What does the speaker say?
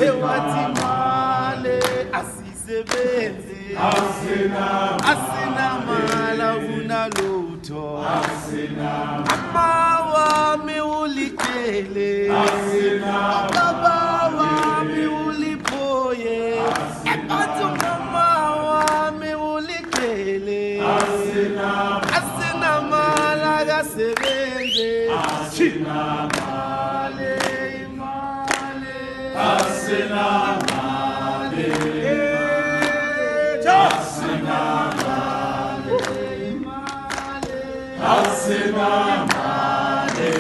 ewathi male asisebenze asina mala unalutho amawami ulikele baba wami uliphoye ebathi mama wami ulikele asina mala kasebenze asina male asina male asina male